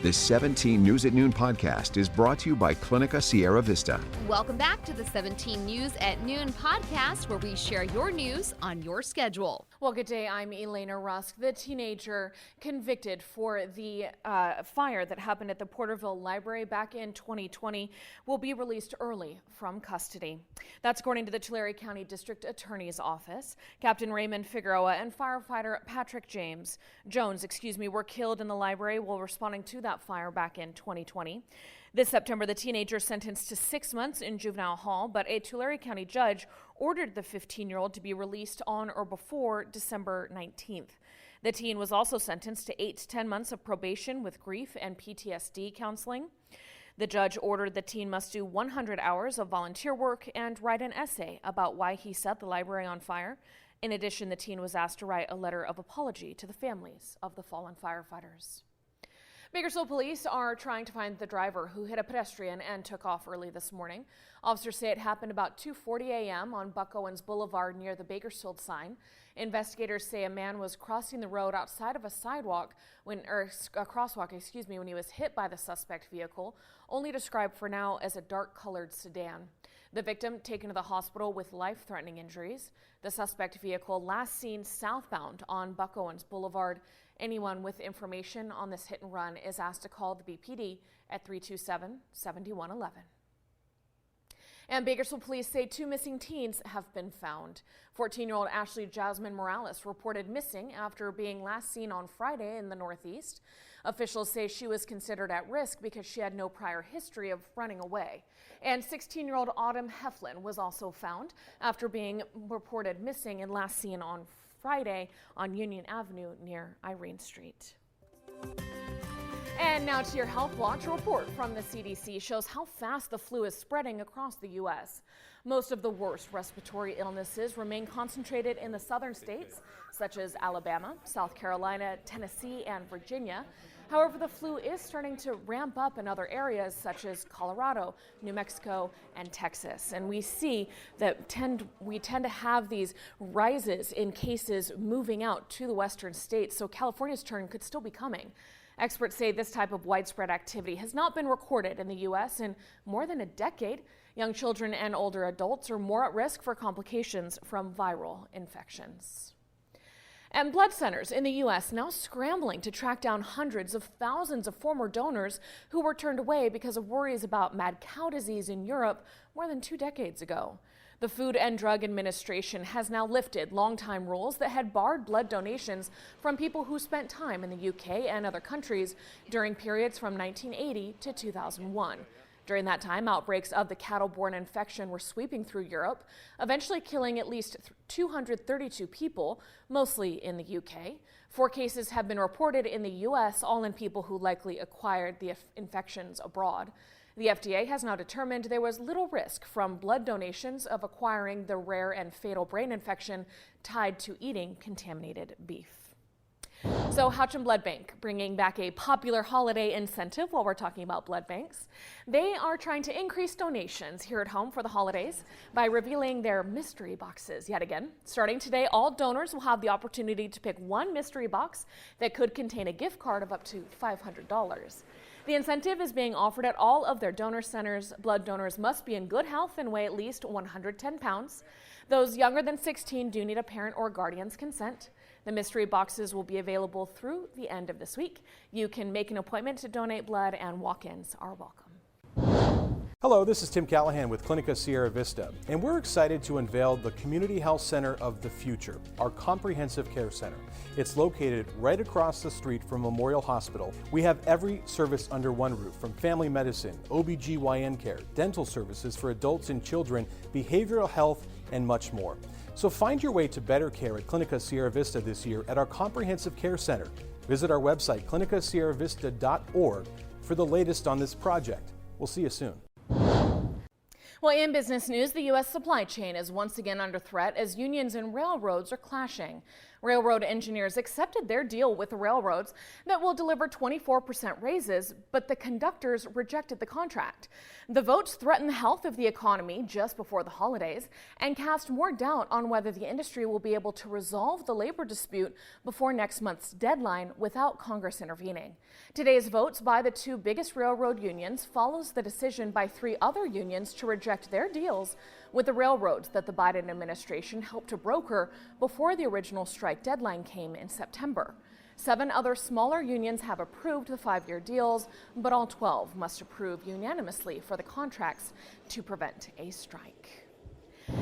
This 17 News at Noon podcast is brought to you by Clinica Sierra Vista. Welcome back to the 17 News at Noon podcast, where we share your news on your schedule. Well, good day. I'm Elena Rusk. The teenager convicted for the fire that happened at the Porterville Library back in 2020 will be released early from custody. That's according to the Tulare County District Attorney's Office. Captain Raymond Figueroa and firefighter Patrick Jones, were killed in the library while responding to that fire back in 2020. This September, the teenager sentenced to 6 months in juvenile hall, but a Tulare County judge ordered the 15-year-old to be released on or before December 19th. The teen was also sentenced to 8 to 10 months of probation with grief and PTSD counseling. The judge ordered the teen must do 100 hours of volunteer work and write an essay about why he set the library on fire. In addition, the teen was asked to write a letter of apology to the families of the fallen firefighters. Bakersfield police are trying to find the driver who hit a pedestrian and took off early this morning. Officers say it happened about 2:40 a.m. on Buck Owens Boulevard near the Bakersfield sign. Investigators say a man was crossing the road outside of a crosswalk when he was hit by the suspect vehicle, only described for now as a dark-colored sedan. The victim taken to the hospital with life-threatening injuries. The suspect vehicle last seen southbound on Buck Owens Boulevard. Anyone with information on this hit and run is asked to call the BPD at 327-7111. And Bakersfield police say 2 missing teens have been found. 14-year-old Ashley Jasmine Morales reported missing after being last seen on Friday in the Northeast. Officials say she was considered at risk because she had no prior history of running away. And 16-year-old Autumn Heflin was also found after being reported missing and last seen on Friday on Union Avenue near Irene Street. And now to your Health Watch. report from the CDC shows how fast the flu is spreading across the U.S. Most of the worst respiratory illnesses remain concentrated in the southern states, such as Alabama, South Carolina, Tennessee, and Virginia. However, the flu is starting to ramp up in other areas such as Colorado, New Mexico, and Texas. And we see that we tend to have these rises in cases moving out to the western states, so California's turn could still be coming. Experts say this type of widespread activity has not been recorded in the U.S. in more than a decade. Young children and older adults are more at risk for complications from viral infections. And blood centers in the U.S. now scrambling to track down hundreds of thousands of former donors who were turned away because of worries about mad cow disease in Europe more than 2 decades ago. The Food and Drug Administration has now lifted longtime rules that had barred blood donations from people who spent time in the UK and other countries during periods from 1980 to 2001. During that time, outbreaks of the cattle-borne infection were sweeping through Europe, eventually killing at least 232 people, mostly in the UK. 4 cases have been reported in the U.S., all in people who likely acquired the infections abroad. The FDA has now determined there was little risk from blood donations of acquiring the rare and fatal brain infection tied to eating contaminated beef. So Houchin Blood Bank bringing back a popular holiday incentive while we're talking about blood banks. They are trying to increase donations here at home for the holidays by revealing their mystery boxes yet again. Starting today, all donors will have the opportunity to pick one mystery box that could contain a gift card of up to $500. The incentive is being offered at all of their donor centers. Blood donors must be in good health and weigh at least 110 pounds. Those younger than 16 do need a parent or guardian's consent. The mystery boxes will be available through the end of this week. You can make an appointment to donate blood, and walk-ins are welcome. Hello, this is Tim Callahan with Clinica Sierra Vista, and we're excited to unveil the Community Health Center of the Future, our comprehensive care center. It's located right across the street from Memorial Hospital. We have every service under one roof, from family medicine, OB/GYN care, dental services for adults and children, behavioral health, and much more. So find your way to better care at Clinica Sierra Vista this year at our comprehensive care center. Visit our website, clinicasierravista.org, for the latest on this project. We'll see you soon. Well, in business news, the U.S. supply chain is once again under threat as unions and railroads are clashing. Railroad engineers accepted their deal with the railroads that will deliver 24% raises, but the conductors rejected the contract. The votes threaten the health of the economy just before the holidays and cast more doubt on whether the industry will be able to resolve the labor dispute before next month's deadline without Congress intervening. Today's votes by the two biggest railroad unions follows the decision by three other unions to reject their deals with the railroads that the Biden administration helped to broker before the original strike deadline came in September. 7 other smaller unions have approved the 5-year deals, but all 12 must approve unanimously for the contracts to prevent a strike.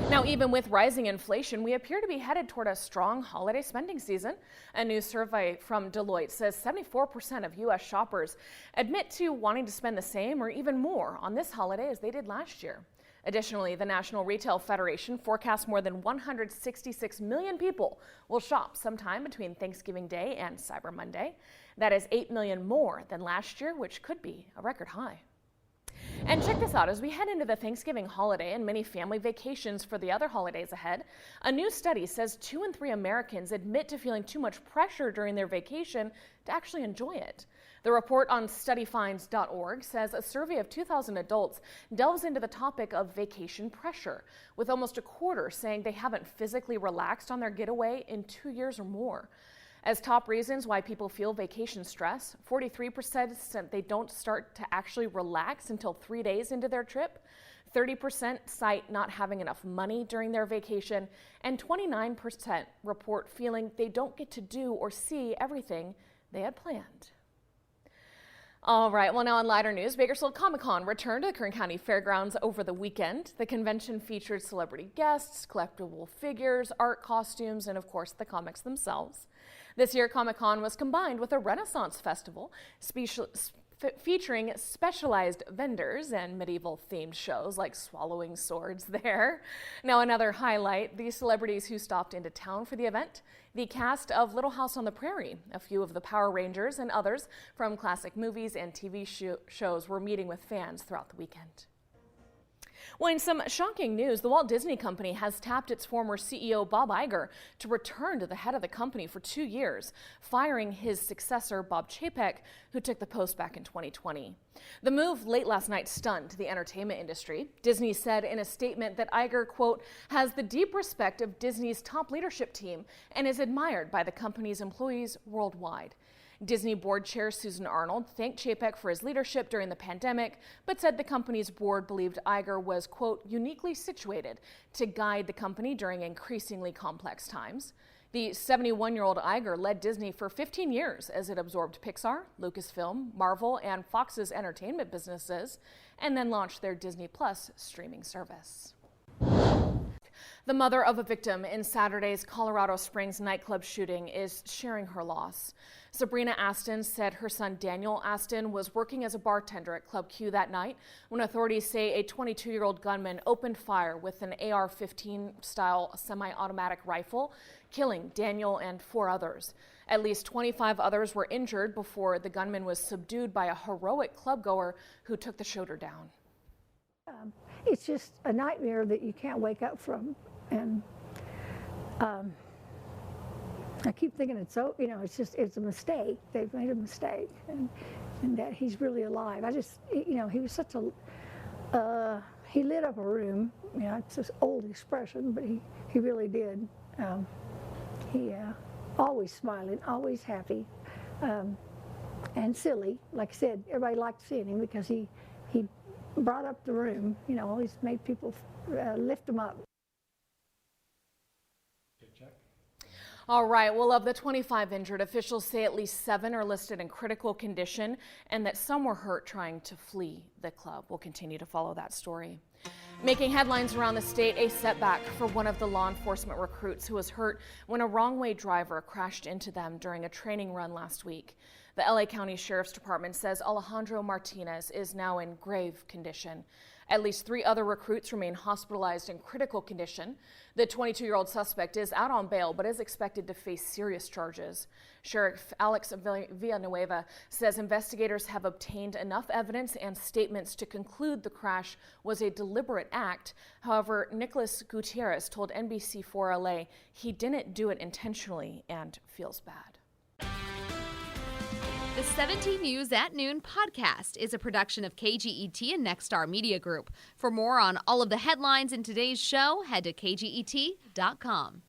Now, even with rising inflation, we appear to be headed toward a strong holiday spending season. A new survey from Deloitte says 74% of U.S. shoppers admit to wanting to spend the same or even more on this holiday as they did last year. Additionally, the National Retail Federation forecasts more than 166 million people will shop sometime between Thanksgiving Day and Cyber Monday. That is 8 million more than last year, which could be a record high. And check this out, as we head into the Thanksgiving holiday and many family vacations for the other holidays ahead, a new study says 2 in 3 Americans admit to feeling too much pressure during their vacation to actually enjoy it. The report on studyfinds.org says a survey of 2,000 adults delves into the topic of vacation pressure, with almost a quarter saying they haven't physically relaxed on their getaway in 2 years or more. As top reasons why people feel vacation stress, 43% said they don't start to actually relax until 3 days into their trip, 30% cite not having enough money during their vacation, and 29% report feeling they don't get to do or see everything they had planned. All right, well, now on lighter news, Bakersfield Comic-Con returned to the Kern County Fairgrounds over the weekend. The convention featured celebrity guests, collectible figures, art costumes, and of course the comics themselves. This year, Comic-Con was combined with a Renaissance festival featuring specialized vendors and medieval-themed shows like swallowing swords there. Now, another highlight, the celebrities who stopped into town for the event, the cast of Little House on the Prairie, a few of the Power Rangers, and others from classic movies and TV shows were meeting with fans throughout the weekend. Well, in some shocking news, the Walt Disney Company has tapped its former CEO, Bob Iger, to return to the head of the company for 2 years, firing his successor, Bob Chapek, who took the post back in 2020. The move late last night stunned the entertainment industry. Disney said in a statement that Iger, quote, has the deep respect of Disney's top leadership team and is admired by the company's employees worldwide. Disney board chair Susan Arnold thanked Chapek for his leadership during the pandemic, but said the company's board believed Iger was, quote, uniquely situated to guide the company during increasingly complex times. The 71-year-old Iger led Disney for 15 years as it absorbed Pixar, Lucasfilm, Marvel, and Fox's entertainment businesses, and then launched their Disney Plus streaming service. The mother of a victim in Saturday's Colorado Springs nightclub shooting is sharing her loss. Sabrina Aston said her son Daniel Aston was working as a bartender at Club Q that night when authorities say a 22-year-old gunman opened fire with an AR-15 style semi-automatic rifle, killing Daniel and 4 others. At least 25 others were injured before the gunman was subdued by a heroic clubgoer who took the shooter down. It's just a nightmare that you can't wake up from, and I keep thinking it's it's a mistake. They've made a mistake, and that he's really alive. He was such a, he lit up a room. It's this old expression, but he really did. He always smiling, always happy, and silly. Like I said, everybody liked seeing him because he brought up the room, always made people lift him up. All right, well, of the 25 injured, officials say at least 7 are listed in critical condition and that some were hurt trying to flee the club. We'll continue to follow that story. Making headlines around the state, a setback for one of the law enforcement recruits who was hurt when a wrong-way driver crashed into them during a training run last week. The LA County Sheriff's Department says Alejandro Martinez is now in grave condition. At least 3 other recruits remain hospitalized in critical condition. The 22-year-old suspect is out on bail but is expected to face serious charges. Sheriff Alex Villanueva says investigators have obtained enough evidence and statements to conclude the crash was a deliberate act. However, Nicholas Gutierrez told NBC4 LA he didn't do it intentionally and feels bad. The 17 News at Noon podcast is a production of KGET and Nexstar Media Group. For more on all of the headlines in today's show, head to kget.com.